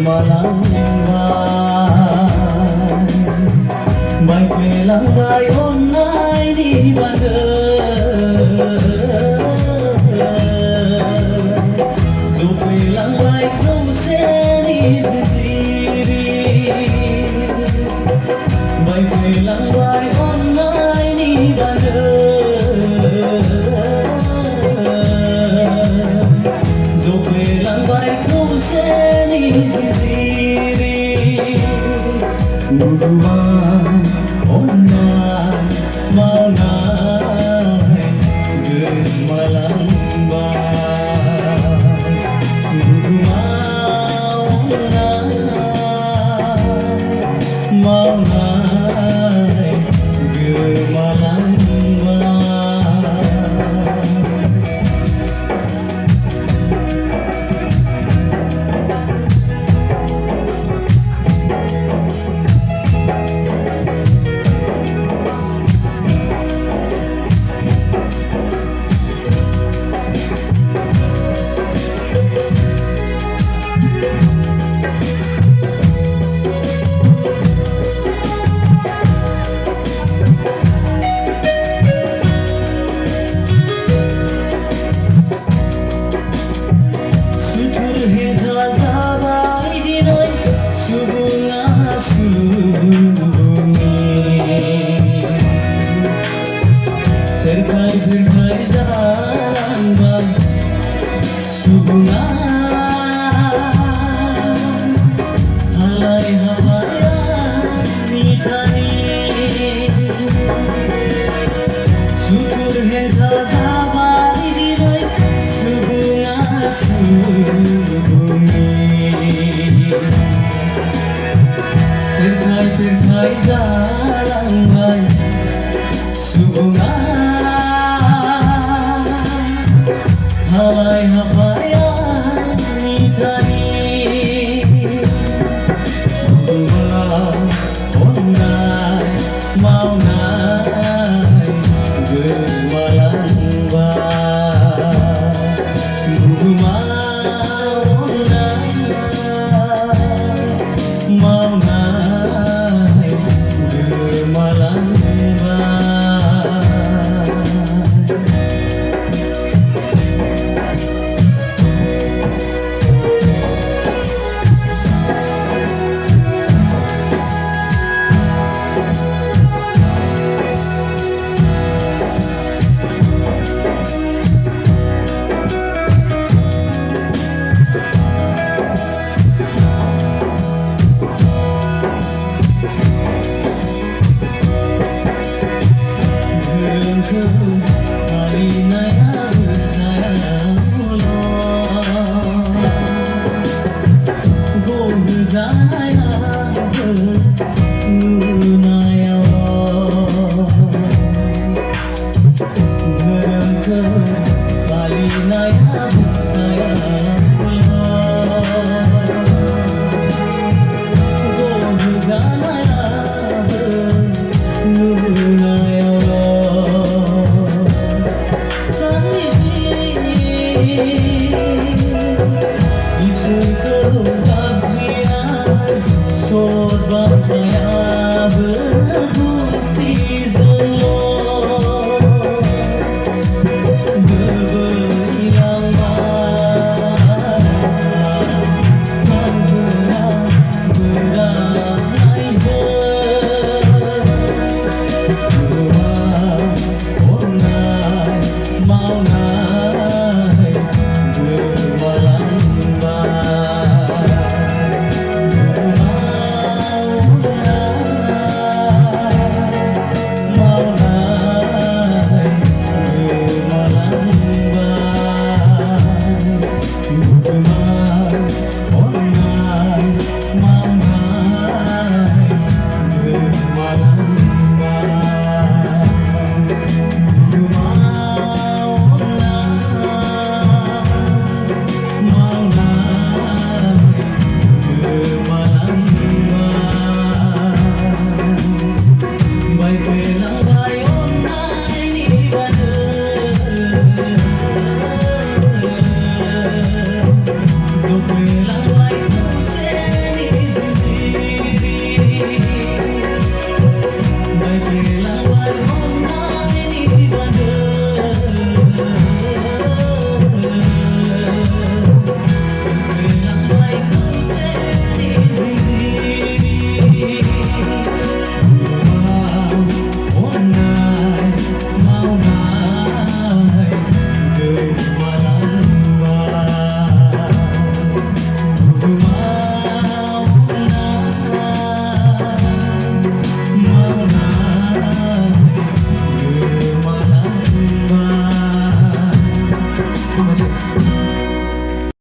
Mai lang bay online đi bạn dù về lang bay không sẽ đi gì mai về lang bay online đi bạn dù về lang bay không sẽ đi gì online mau nay gemalang mau nay gemalang Serkai berkai jalan bang subungan halai hawaya mitani syukur heta sabari diroi subungan subungi serkai berkai jalan bang subungan halai hapayan mitani online mau nay gemalang mau nay gemalang Go